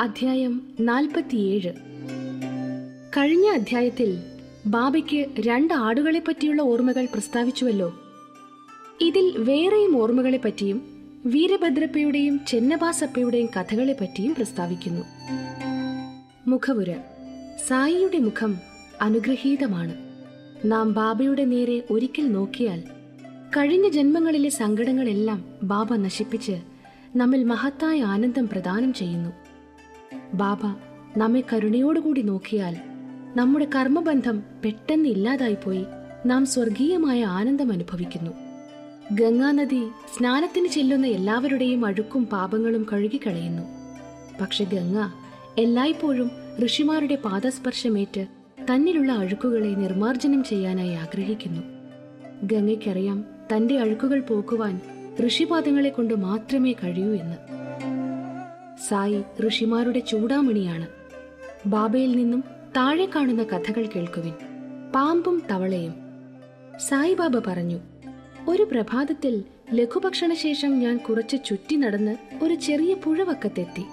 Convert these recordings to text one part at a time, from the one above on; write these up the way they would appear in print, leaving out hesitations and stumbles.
അധ്യായം 47. കഴിഞ്ഞ അധ്യായത്തിൽ ബാബയ്ക്ക് 2 ആടുകളെ പറ്റിയുള്ള ഓർമ്മകൾ പ്രസ്താവിച്ചുവല്ലോ. ഇതിൽ വേറെയും ഓർമ്മകളെ പറ്റിയും വീരഭദ്രപ്പയുടെയും ചെന്നബാസപ്പയുടെയും കഥകളെ പറ്റിയും പ്രസ്താവിക്കുന്നു. മുഖവുര. സായിയുടെ മുഖം അനുഗ്രഹീതമാണ്. നാം ബാബയുടെ നേരെ ഒരിക്കൽ നോക്കിയാൽ കഴിഞ്ഞ ജന്മങ്ങളിലെ സങ്കടങ്ങളെല്ലാം ബാബ നശിപ്പിച്ച് നമ്മിൽ മഹത്തായ ആനന്ദം പ്രദാനം ചെയ്യുന്നു. ബാബ നമ്മെ കരുണയോടുകൂടി നോക്കിയാൽ നമ്മുടെ കർമ്മബന്ധം പെട്ടെന്ന് ഇല്ലാതായിപ്പോയി നാം സ്വർഗീയമായ ആനന്ദം അനുഭവിക്കുന്നു. ഗംഗാനദി സ്നാനത്തിന് ചെല്ലുന്ന എല്ലാവരുടെയും അഴുക്കും പാപങ്ങളും കഴുകിക്കളയുന്നു. പക്ഷെ ഗംഗ എല്ലായ്പ്പോഴും ഋഷിമാരുടെ പാദസ്പർശമേറ്റ് തന്നിലുള്ള അഴുക്കുകളെ നിർമ്മാർജ്ജനം ചെയ്യാനായി ആഗ്രഹിക്കുന്നു. ഗംഗയ്ക്കറിയാം തന്റെ അഴുക്കുകൾ പോക്കുവാൻ ഋഷിപാദങ്ങളെ കൊണ്ട് മാത്രമേ കഴിയൂ എന്ന്. സായി ഋഷിമാരുടെ ചൂടാമണിയാണ്. ബാബയിൽ നിന്നും താഴെ കാണുന്ന കഥകൾ കേൾക്കുവിൻ. പാമ്പും തവളയും. സായിബാബ പറഞ്ഞു, ഒരു പ്രഭാതത്തിൽ ലഘുഭക്ഷണശേഷം ഞാൻ കുറച്ച് ചുറ്റി നടന്ന് ഒരു ചെറിയ പുഴവക്കത്തെത്തി.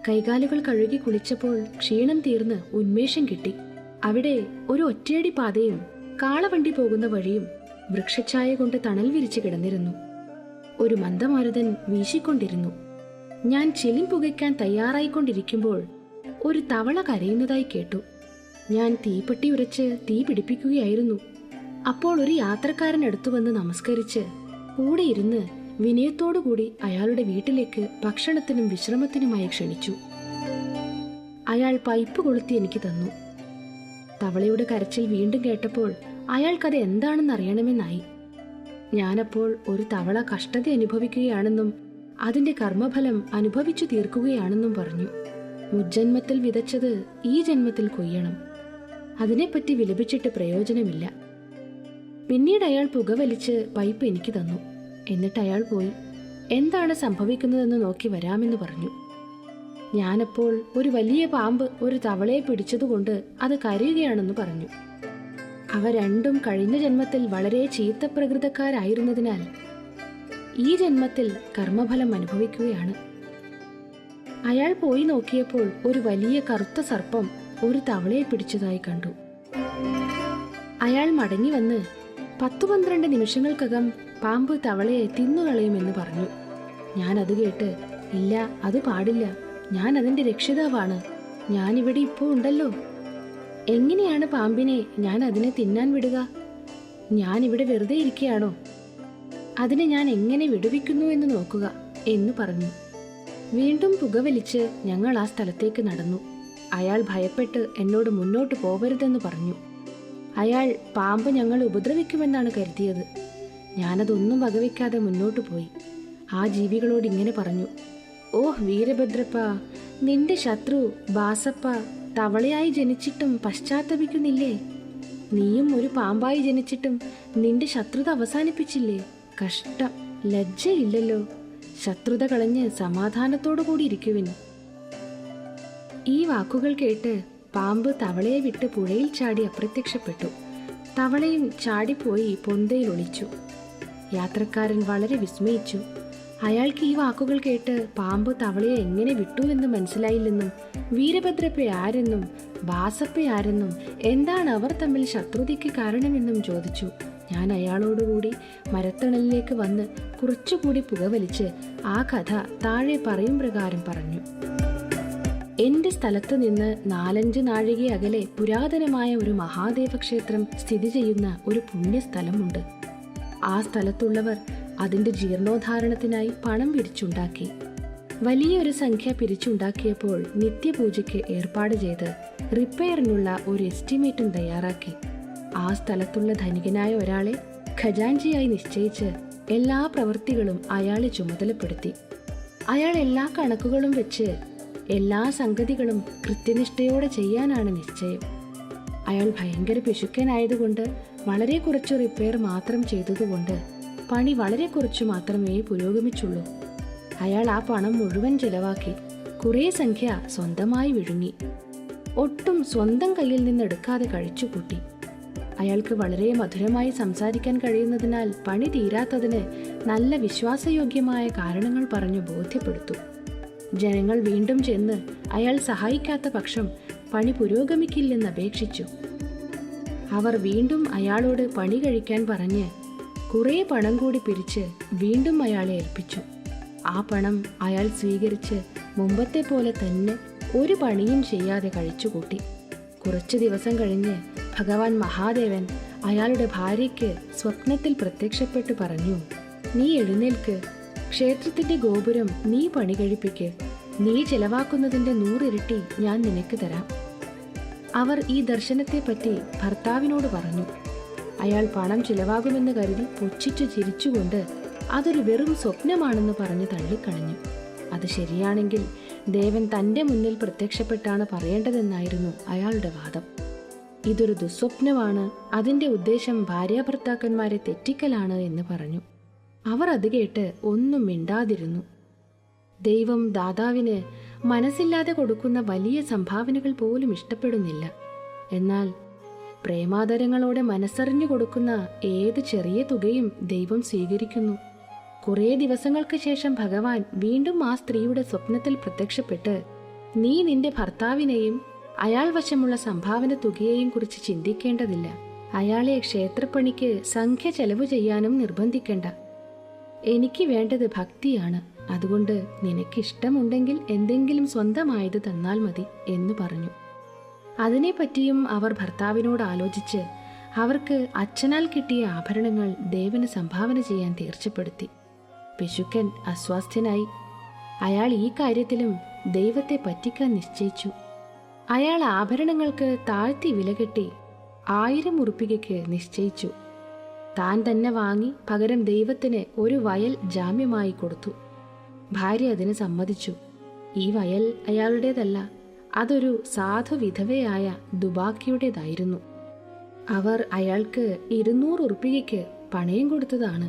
കൈകാലുകൾ കഴുകി കുളിച്ചപ്പോൾ ക്ഷീണം തീർന്ന് ഉന്മേഷം കിട്ടി. അവിടെ ഒരു ഒറ്റയടി പാതയും കാളവണ്ടി പോകുന്ന വഴിയും വൃക്ഷഛായ കൊണ്ട് തണൽ വിരിച്ചു കിടന്നിരുന്നു. ഒരു മന്ദമാരുതൻ വീശിക്കൊണ്ടിരുന്നു. ഞാൻ ചിലിം പുകയ്ക്കാൻ തയ്യാറായിക്കൊണ്ടിരിക്കുമ്പോൾ ഒരു തവള കരയുന്നതായി കേട്ടു. ഞാൻ തീപ്പെട്ടി ഉരച്ച് തീ പിടിപ്പിക്കുകയായിരുന്നു. അപ്പോൾ ഒരു യാത്രക്കാരൻ അടുത്തു വന്ന് നമസ്കരിച്ച് കൂടെ ഇരുന്ന് വിനയത്തോടുകൂടി അയാളുടെ വീട്ടിലേക്ക് ഭക്ഷണത്തിനും വിശ്രമത്തിനുമായി ക്ഷണിച്ചു. അയാൾ പൈപ്പ് കൊളുത്തി എനിക്ക് തന്നു. തവളയുടെ കരച്ചിൽ വീണ്ടും കേട്ടപ്പോൾ അയാൾക്കത് എന്താണെന്ന് അറിയണമെന്നായി. ഞാനപ്പോൾ ഒരു തവള കഷ്ടത അനുഭവിക്കുകയാണെന്നും അതിന്റെ കർമ്മഫലം അനുഭവിച്ചു തീർക്കുകയാണെന്നും പറഞ്ഞു. മുജ്ജന്മത്തിൽ വിതച്ചത് ഈ ജന്മത്തിൽ കൊയ്യണം. അതിനെപ്പറ്റി വിലപിച്ചിട്ട് പ്രയോജനമില്ല. പിന്നീട് അയാൾ പുകവലിച്ച് പൈപ്പ് എനിക്ക് തന്നു. എന്നിട്ട് അയാൾ പോയി എന്താണ് സംഭവിക്കുന്നതെന്ന് നോക്കി വരാമെന്ന് പറഞ്ഞു. ഞാനപ്പോൾ ഒരു വലിയ പാമ്പ് ഒരു തവളയെ പിടിച്ചതുകൊണ്ട് അത് കരയുകയാണെന്ന് പറഞ്ഞു. അവ രണ്ടും കഴിഞ്ഞ ജന്മത്തിൽ വളരെ ചീത്ത പ്രകൃതക്കാരായിരുന്നതിനാൽ ഈ ജന്മത്തിൽ കർമ്മഫലം അനുഭവിക്കുകയാണ്. അയാൾ പോയി നോക്കിയപ്പോൾ ഒരു വലിയ കറുത്ത സർപ്പം ഒരു തവളയെ പിടിച്ചതായി കണ്ടു. അയാൾ മടങ്ങി വന്ന് 10-12 നിമിഷങ്ങൾക്കകം പാമ്പ് തവളയെ തിന്നുകളയുമെന്ന് പറഞ്ഞു. ഞാൻ അത് കേട്ട്, ഇല്ല, അത് പാടില്ല, ഞാൻ അതിന്റെ രക്ഷിതാവാണ്, ഞാനിവിടെ ഇപ്പോൾ ഉണ്ടല്ലോ, എങ്ങനെയാണ് പാമ്പിനെ ഞാൻ അതിനെ തിന്നാൻ വിടുക? ഞാനിവിടെ വെറുതെ ഇരിക്കുകയാണോ? അതിനെ ഞാൻ എങ്ങനെ വിടുവിക്കുന്നു എന്ന് നോക്കുക എന്ന് പറഞ്ഞു. വീണ്ടും പുകവലിച്ച് ഞങ്ങൾ ആ സ്ഥലത്തേക്ക് നടന്നു. അയാൾ ഭയപ്പെട്ട് എന്നോട് മുന്നോട്ട് പോവരുതെന്ന് പറഞ്ഞു. അയാൾ പാമ്പ് ഞങ്ങൾ ഉപദ്രവിക്കുമെന്നാണ് കരുതിയത്. ഞാനതൊന്നും വകവയ്ക്കാതെ മുന്നോട്ടു പോയി. ആ ജീവികളോട് ഇങ്ങനെ പറഞ്ഞു, ഓഹ് വീരഭദ്രപ്പ, നിന്റെ ശത്രു ബാസപ്പ തവളയായി ജനിച്ചിട്ടും പശ്ചാത്തപിക്കുന്നില്ലേ? നീയും ഒരു പാമ്പായി ജനിച്ചിട്ടും നിന്റെ ശത്രുത അവസാനിപ്പിച്ചില്ലേ? കഷ്ടം, ലജ്ജയില്ലല്ലോ. ശത്രുത കളഞ്ഞ് സമാധാനത്തോടു കൂടി ഇരിക്കുവിൻ. ഈ വാക്കുകൾ കേട്ട് പാമ്പ് തവളയെ വിട്ട് പുഴയിൽ ചാടി അപ്രത്യക്ഷപ്പെട്ടു. തവളയും ചാടിപ്പോയി പൊന്തയിൽ ഒളിച്ചു. യാത്രക്കാരൻ വളരെ വിസ്മയിച്ചു. അയാൾക്ക് ഈ വാക്കുകൾ കേട്ട് പാമ്പ് തവളയെ എങ്ങനെ വിട്ടു എന്ന് മനസ്സിലായില്ലെന്നും വീരഭദ്രപ്പ ആരെന്നും ബാസപ്പ ആരെന്നും എന്താണ് അവർ തമ്മിൽ ശത്രുതയ്ക്ക് കാരണമെന്നും ചോദിച്ചു. ഞാൻ അയാളോടുകൂടി മരത്തണലിലേക്ക് വന്ന് കുറച്ചുകൂടി പുകവലിച്ച് ആ കഥ താഴെ പറയും പ്രകാരം പറഞ്ഞു. എന്റെ സ്ഥലത്ത് നിന്ന് 4-5 നാഴിക അകലെ പുരാതനമായ ഒരു മഹാദേവ ക്ഷേത്രം സ്ഥിതി ചെയ്യുന്ന ഒരു പുണ്യസ്ഥലമുണ്ട്. ആ സ്ഥലത്തുള്ളവർ അതിന്റെ ജീർണോദ്ധാരണത്തിനായി പണം പിരിച്ചുണ്ടാക്കി. വലിയൊരു സംഖ്യ പിരിച്ചുണ്ടാക്കിയപ്പോൾ നിത്യപൂജയ്ക്ക് ഏർപ്പാട് ചെയ്ത് റിപ്പയറിനുള്ള ഒരു എസ്റ്റിമേറ്റും തയ്യാറാക്കി. ആ സ്ഥലത്തുള്ള ധനികനായ ഒരാളെ ഖജാൻജിയായി നിശ്ചയിച്ച് എല്ലാ പ്രവൃത്തികളും അയാളെ ചുമതലപ്പെടുത്തി. അയാൾ എല്ലാ കണക്കുകളും വെച്ച് എല്ലാ സംഗതികളും കൃത്യനിഷ്ഠയോടെ ചെയ്യാനാണ് നിശ്ചയം. അയാൾ ഭയങ്കര പിശുക്കനായതുകൊണ്ട് വളരെ കുറച്ച് റിപ്പയർ മാത്രം ചെയ്തതുകൊണ്ട് പണി വളരെ കുറച്ചു മാത്രമേ പുരോഗമിച്ചുള്ളൂ. അയാൾ ആ പണം മുഴുവൻ ചെലവാക്കി കുറേ സംഖ്യ സ്വന്തമായി വിഴുങ്ങി. ഒട്ടും സ്വന്തം കയ്യിൽ നിന്നെടുക്കാതെ കഴിച്ചുകൂട്ടി. അയാൾക്ക് വളരെ മധുരമായി സംസാരിക്കാൻ കഴിയുന്നതിനാൽ പണി തീരാത്തതിന് നല്ല വിശ്വാസയോഗ്യമായ കാരണങ്ങൾ പറഞ്ഞു ബോധ്യപ്പെടുത്തു. ജനങ്ങൾ വീണ്ടും ചെന്ന് അയാൾ സഹായിക്കാത്ത പക്ഷം പണി പുരോഗമിക്കില്ലെന്ന് അപേക്ഷിച്ചു. അവർ വീണ്ടും അയാളോട് പണി കഴിക്കാൻ പറഞ്ഞ് കുറേ പണം കൂടി പിരിച്ച് വീണ്ടും അയാളെ ഏൽപ്പിച്ചു. ആ പണം അയാൾ സ്വീകരിച്ച് മുമ്പത്തെ പോലെ തന്നെ ഒരു പണിയും ചെയ്യാതെ കഴിച്ചുകൂട്ടി. കുറച്ചു ദിവസം കഴിഞ്ഞ് ഭഗവാൻ മഹാദേവൻ അയാളുടെ ഭാര്യയ്ക്ക് സ്വപ്നത്തിൽ പ്രത്യക്ഷപ്പെട്ട് പറഞ്ഞു, നീ എഴുന്നേൽക്ക്, ക്ഷേത്രത്തിന്റെ ഗോപുരം നീ പണി കഴിപ്പിക്ക്, നീ ചെലവാക്കുന്നതിന്റെ 100 ഇരട്ടി ഞാൻ നിനക്ക് തരാം. അവർ ഈ ദർശനത്തെപ്പറ്റി ഭർത്താവിനോട് പറഞ്ഞു. അയാൾ പണം ചിലവാകുമെന്ന് കരുതി പുച്ഛിച്ചു ചിരിച്ചുകൊണ്ട് അതൊരു വെറും സ്വപ്നമാണെന്ന് പറഞ്ഞ് തള്ളിക്കളഞ്ഞു. അത് ശരിയാണെങ്കിൽ ദേവൻ തൻ്റെ മുന്നിൽ പ്രത്യക്ഷപ്പെട്ടാണ് പറയേണ്ടതെന്നായിരുന്നു അയാളുടെ വാദം. ഇതൊരു ദുസ്വപ്നമാണ്, അതിൻ്റെ ഉദ്ദേശം ഭാര്യാഭർത്താക്കന്മാരെ തെറ്റിക്കലാണ് എന്ന് പറഞ്ഞു. അവർ അത് കേട്ട് ഒന്നും മിണ്ടാതിരുന്നു. ദൈവം ദാതാവിന് മനസ്സില്ലാതെ കൊടുക്കുന്ന വലിയ സംഭാവനകൾ പോലും ഇഷ്ടപ്പെടുന്നില്ല. എന്നാൽ പ്രേമാദരങ്ങളോടെ മനസ്സറിഞ്ഞു കൊടുക്കുന്ന ഏത് ചെറിയ തുകയും ദൈവം സ്വീകരിക്കുന്നു. കുറേ ദിവസങ്ങൾക്ക് ശേഷം ഭഗവാൻ വീണ്ടും ആ സ്ത്രീയുടെ സ്വപ്നത്തിൽ പ്രത്യക്ഷപ്പെട്ട്, നീ നിന്റെ ഭർത്താവിനെയും അയാൾ വശമുള്ള സംഭാവന തുകയെയും കുറിച്ച് ചിന്തിക്കേണ്ടതില്ല. അയാളെ ക്ഷേത്രപ്പണിക്ക് സംഖ്യ ചെലവ് ചെയ്യാനും നിർബന്ധിക്കേണ്ട. എനിക്ക് വേണ്ടത് ഭക്തിയാണ്. അതുകൊണ്ട് നിനക്കിഷ്ടമുണ്ടെങ്കിൽ എന്തെങ്കിലും സ്വന്തമായത് തന്നാൽ മതി എന്ന് പറഞ്ഞു. അതിനെപ്പറ്റിയും അവർ ഭർത്താവിനോട് ആലോചിച്ച് അവർക്ക് അച്ഛനാൽ കിട്ടിയ ആഭരണങ്ങൾ ദേവന് സംഭാവന ചെയ്യാൻ തീർച്ചപ്പെടുത്തി. പിശുക്കൻ അസ്വാസ്ഥ്യനായി. അയാൾ ഈ കാര്യത്തിലും ദൈവത്തെ പറ്റിക്കാൻ നിശ്ചയിച്ചു. അയാൾ ആഭരണങ്ങൾക്ക് താഴ്ത്തി വില കെട്ടി 1000 ഉറുപ്പികയ്ക്ക് നിശ്ചയിച്ചു. താൻ തന്നെ വാങ്ങി പകരം ദൈവത്തിന് ഒരു വയൽ ജാമ്യമായി കൊടുത്തു. ഭാര്യ അതിന് സമ്മതിച്ചു. ഈ വയൽ അയാളുടേതല്ല, അതൊരു സാധു വിധവയായ ദുബാക്കിയുടേതായിരുന്നു. അവർ അയാൾക്ക് 200 ഉറുപ്പികയ്ക്ക് പണയം കൊടുത്തതാണ്.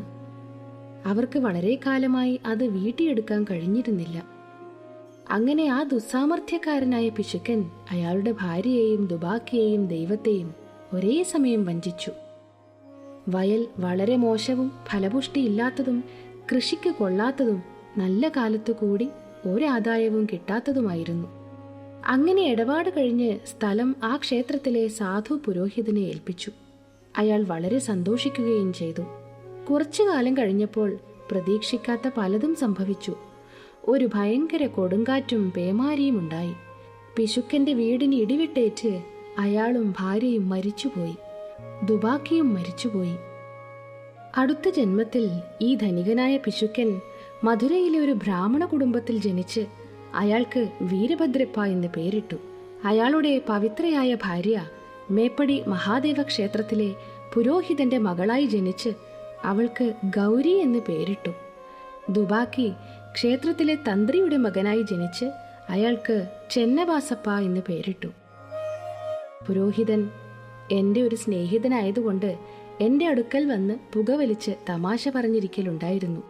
അവർക്ക് വളരെ കാലമായി അത് വീട്ടിയെടുക്കാൻ കഴിഞ്ഞിരുന്നില്ല. അങ്ങനെ ആ ദുസ്സാമർഥ്യക്കാരനായ പിശുക്കൻ അയാളുടെ ഭാര്യയെയും ദുബാക്കിയെയും ദൈവത്തെയും ഒരേ സമയം വഞ്ചിച്ചു. വയൽ വളരെ മോശവും ഫലപുഷ്ടിയില്ലാത്തതും കൃഷിക്ക് കൊള്ളാത്തതും നല്ല കാലത്തു കൂടി ഒരാദായവും കിട്ടാത്തതുമായിരുന്നു. അങ്ങനെ ഇടപാട് കഴിഞ്ഞ് സ്ഥലം ആ ക്ഷേത്രത്തിലെ സാധു പുരോഹിതനെ ഏൽപ്പിച്ചു. അയാൾ വളരെ സന്തോഷിക്കുകയും ചെയ്തു. കുറച്ചു കാലം കഴിഞ്ഞപ്പോൾ പ്രതീക്ഷിക്കാത്ത പലതും സംഭവിച്ചു. ഒരു ഭയങ്കര കൊടുങ്കാറ്റും പേമാരിയും ഉണ്ടായി. പിശുക്കന്റെ വീടിന് ഇടിവിട്ടേറ്റ് അയാളും ഭാര്യയും മരിച്ചുപോയി. ദുബാക്കിയും മരിച്ചുപോയി. അടുത്ത ജന്മത്തിൽ ഈ ധനികനായ പിശുക്കൻ മധുരയിലെ ഒരു ബ്രാഹ്മണ കുടുംബത്തിൽ ജനിച്ച് അയാൾക്ക് വീരഭദ്രപ്പ എന്ന് പേരിട്ടു. അയാളുടെ പവിത്രയായ ഭാര്യ മേപ്പടി മഹാദേവ ക്ഷേത്രത്തിലെ പുരോഹിതന്റെ മകളായി ജനിച്ച് അവൾക്ക് ഗൗരി എന്ന് പേരിട്ടു. ദുബാക്കി ക്ഷേത്രത്തിലെ തന്ത്രിയുടെ മകനായി ജനിച്ച് അയാൾക്ക് ചെന്നവാസപ്പ എന്ന് പേരിട്ടു. പുരോഹിതൻ എൻ്റെ ഒരു സ്നേഹിതനായതുകൊണ്ട് എൻ്റെ അടുക്കൽ വന്ന് പുകവലിച്ച് തമാശ പറഞ്ഞിരിക്കലുണ്ടായിരുന്നു.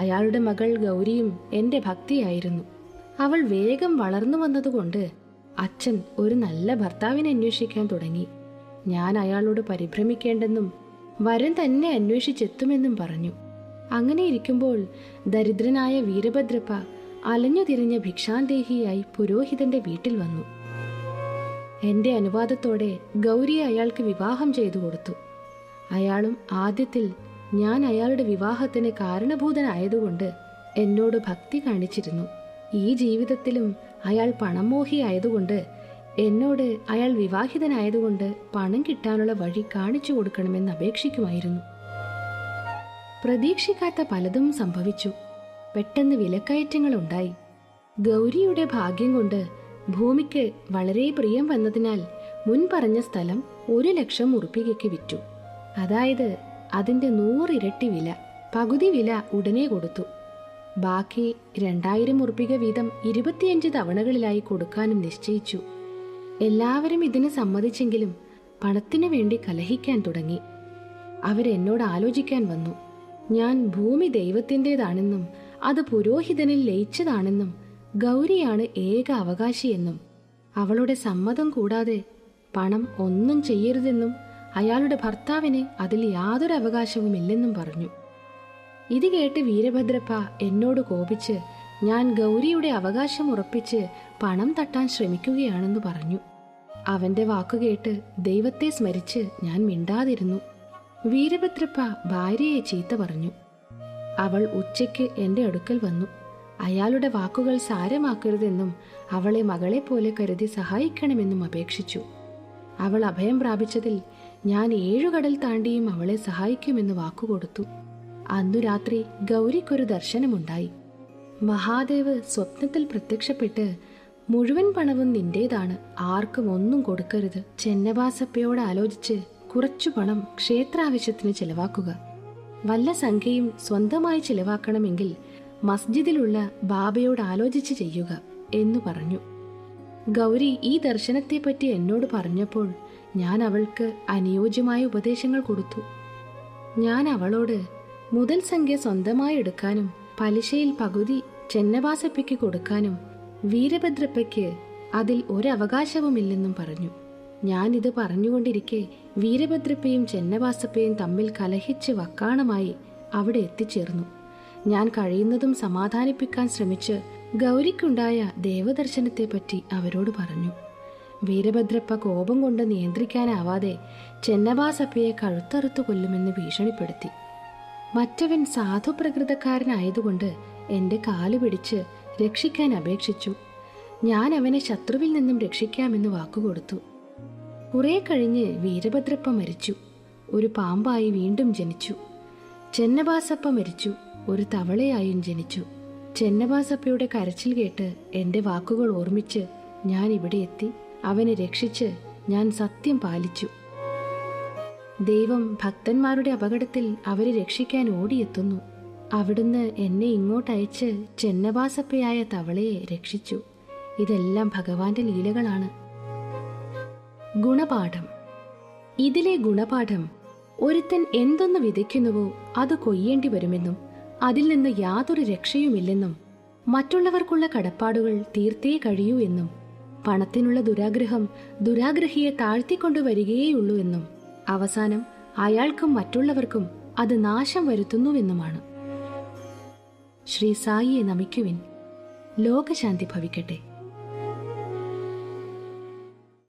അയാളുടെ മകൾ ഗൗരിയും എൻ്റെ ഭക്തിയായിരുന്നു. അവൾ വേഗം വളർന്നു വന്നതുകൊണ്ട് അച്ഛൻ ഒരു നല്ല ഭർത്താവിനെ അന്വേഷിക്കാൻ തുടങ്ങി. ഞാൻ അയാളോട് പരിഭ്രമിക്കേണ്ടെന്നും വരൻ തന്നെ അന്വേഷിച്ചെത്തുമെന്നും പറഞ്ഞു. അങ്ങനെ ഇരിക്കുമ്പോൾ ദരിദ്രനായ വീരഭദ്രപ്പ അലഞ്ഞു തിരിഞ്ഞ ഭിക്ഷാന്തേഹിയായി പുരോഹിതന്റെ വീട്ടിൽ വന്നു. എൻ്റെ അനുവാദത്തോടെ ഗൗരിയെ അയാൾക്ക് വിവാഹം ചെയ്തു കൊടുത്തു. അയാളും ആദ്യത്തിൽ ഞാൻ അയാളുടെ വിവാഹത്തിന് കാരണഭൂതനായതുകൊണ്ട് എന്നോട് ഭക്തി കാണിച്ചിരുന്നു. ഈ ജീവിതത്തിലും അയാൾ പണമോഹിയായതുകൊണ്ട് എന്നോട് അയാൾ വിവാഹിതനായതുകൊണ്ട് പണം കിട്ടാനുള്ള വഴി കാണിച്ചു കൊടുക്കണമെന്ന് അപേക്ഷിക്കുമായിരുന്നു. പ്രതീക്ഷിക്കാത്ത പലതും സംഭവിച്ചു. പെട്ടെന്ന് വിലക്കയറ്റങ്ങളുണ്ടായി. ഗൗരിയുടെ ഭാഗ്യം കൊണ്ട് ഭൂമിക്ക് വളരെ പ്രിയം വന്നതിനാൽ മുൻ പറഞ്ഞ സ്ഥലം 1,00,000 ഉറുപ്പികയ്ക്ക് വിറ്റു. അതായത് അതിൻ്റെ 100 ഇരട്ടി വില. പകുതി വില ഉടനെ കൊടുത്തു. ബാക്കി 2000 ഉറുപ്പിക വീതം 25 തവണകളിലായി കൊടുക്കാനും നിശ്ചയിച്ചു. എല്ലാവരും ഇതിന് സമ്മതിച്ചെങ്കിലും പണത്തിനു വേണ്ടി കലഹിക്കാൻ തുടങ്ങി. അവരെന്നോട് ആലോചിക്കാൻ വന്നു. ഞാൻ ഭൂമി ദൈവത്തിൻ്റെതാണെന്നും അത് പുരോഹിതനിൽ ലയിച്ചതാണെന്നും ഗൗരിയാണ് ഏക അവകാശിയെന്നും അവളുടെ സമ്മതം കൂടാതെ പണം ഒന്നും ചെയ്യരുതെന്നും അയാളുടെ ഭർത്താവിന് അതിൽ യാതൊരു അവകാശവുമില്ലെന്നും പറഞ്ഞു. ഇത് കേട്ട് വീരഭദ്രപ്പ എന്നോട് കോപിച്ച് ഞാൻ ഗൗരിയുടെ അവകാശം ഉറപ്പിച്ച് പണം തട്ടാൻ ശ്രമിക്കുകയാണെന്ന് പറഞ്ഞു. അവന്റെ വാക്കുകേട്ട് ദൈവത്തെ സ്മരിച്ച് ഞാൻ മിണ്ടാതിരുന്നു. വീരഭദ്രപ്പ ഭാര്യയെ ചീത്ത പറഞ്ഞു. അവൾ ഉച്ചയ്ക്ക് എൻ്റെ അടുക്കൽ വന്നു. അയാളുടെ വാക്കുകൾ സാരമാക്കരുതെന്നും അവളെ മകളെപ്പോലെ കരുതി സഹായിക്കണമെന്നും അപേക്ഷിച്ചു. അവൾ അഭയം പ്രാപിച്ചതിൽ ഞാൻ 7 കടൽ താണ്ടിയും അവളെ സഹായിക്കുമെന്ന് വാക്കുകൊടുത്തു. അന്നു രാത്രി ഗൗരിക്കൊരു ദർശനമുണ്ടായി. മഹാദേവ് സ്വപ്നത്തിൽ പ്രത്യക്ഷപ്പെട്ട്, മുഴുവൻ പണവും നിന്റേതാണ്, ആർക്കും ഒന്നും കൊടുക്കരുത്. ചെന്നബാസപ്പയോട് ആലോചിച്ച് കുറച്ചു പണം ക്ഷേത്രാവശ്യത്തിന് ചിലവാക്കുക. വല്ല സംഖ്യയും സ്വന്തമായി ചിലവാക്കണമെങ്കിൽ മസ്ജിദിലുള്ള ബാബയോട് ആലോചിച്ച് ചെയ്യുക എന്നു പറഞ്ഞു. ഗൗരി ഈ ദർശനത്തെപ്പറ്റി എന്നോട് പറഞ്ഞപ്പോൾ ഞാൻ അവൾക്ക് അനുയോജ്യമായ ഉപദേശങ്ങൾ കൊടുത്തു. ഞാൻ അവളോട് മുതൽ സംഖ്യ സ്വന്തമായി എടുക്കാനും പലിശയിൽ പകുതി ചെന്നബാസപ്പയ്ക്ക് കൊടുക്കാനും വീരഭദ്രപ്പയ്ക്ക് അതിൽ ഒരവകാശവുമില്ലെന്നും പറഞ്ഞു. ഞാനിത് പറഞ്ഞുകൊണ്ടിരിക്കെ വീരഭദ്രപ്പയും ചെന്നബാസപ്പയും തമ്മിൽ കലഹിച്ച് വക്കാണമായി അവിടെ എത്തിച്ചേർന്നു. ഞാൻ കഴിയുന്നതും സമാധാനിപ്പിക്കാൻ ശ്രമിച്ച് ഗൗരിക്കുണ്ടായ ദേവദർശനത്തെപ്പറ്റി അവരോട് പറഞ്ഞു. വീരഭദ്രപ്പ കോപം കൊണ്ട് നിയന്ത്രിക്കാനാവാതെ ചെന്നബാസപ്പയെ കഴുത്തറുത്തു കൊല്ലുമെന്ന് ഭീഷണിപ്പെടുത്തി. മറ്റവൻ സാധുപ്രകൃതക്കാരനായതുകൊണ്ട് എൻ്റെ കാല് പിടിച്ച് രക്ഷിക്കാൻ അപേക്ഷിച്ചു. ഞാൻ അവനെ ശത്രുവിൽ നിന്നും രക്ഷിക്കാമെന്ന് വാക്കുകൊടുത്തു. കുറെ കഴിഞ്ഞ് വീരഭദ്രപ്പ മരിച്ചു. ഒരു പാമ്പായി വീണ്ടും ജനിച്ചു. ചെന്നബാസപ്പ മരിച്ചു. ഒരു തവളയായും ജനിച്ചു. ചെന്നബാസപ്പയുടെ കരച്ചിൽ കേട്ട് എൻ്റെ വാക്കുകൾ ഓർമ്മിച്ച് ഞാൻ ഇവിടെ എത്തി. അവനെ രക്ഷിച്ച് ഞാൻ സത്യം പാലിച്ചു. ദൈവം ഭക്തന്മാരുടെ അപകടത്തിൽ അവരെ രക്ഷിക്കാൻ ഓടിയെത്തുന്നു. അവിടുന്ന് എന്നെ ഇങ്ങോട്ടയച്ച് ചെന്നബാസപ്പയായ തവളയെ രക്ഷിച്ചു. ഇതെല്ലാം ഭഗവാന്റെ ലീലകളാണ്. ഗുണപാഠം. ഇതിലെ ഗുണപാഠം, ഒരുത്തൻ എന്തൊന്ന് വിതയ്ക്കുന്നുവോ അത് കൊയ്യേണ്ടി വരുമെന്നും അതിൽ നിന്ന് യാതൊരു രക്ഷയുമില്ലെന്നും മറ്റുള്ളവർക്കുള്ള കടപ്പാടുകൾ തീർത്തേ കഴിയൂ എന്നും പണത്തിനുള്ള ദുരാഗ്രഹം ദുരാഗ്രഹിയെ താഴ്ത്തിക്കൊണ്ടുവരികയേയുള്ളൂ എന്നും അവസാനം അയാൾക്കും മറ്റുള്ളവർക്കും അത് നാശം വരുത്തുന്നുവെന്നുമാണ്. ശ്രീ സായിയെ നമിക്കുവിൻ. ലോകശാന്തി ഭവിക്കട്ടെ.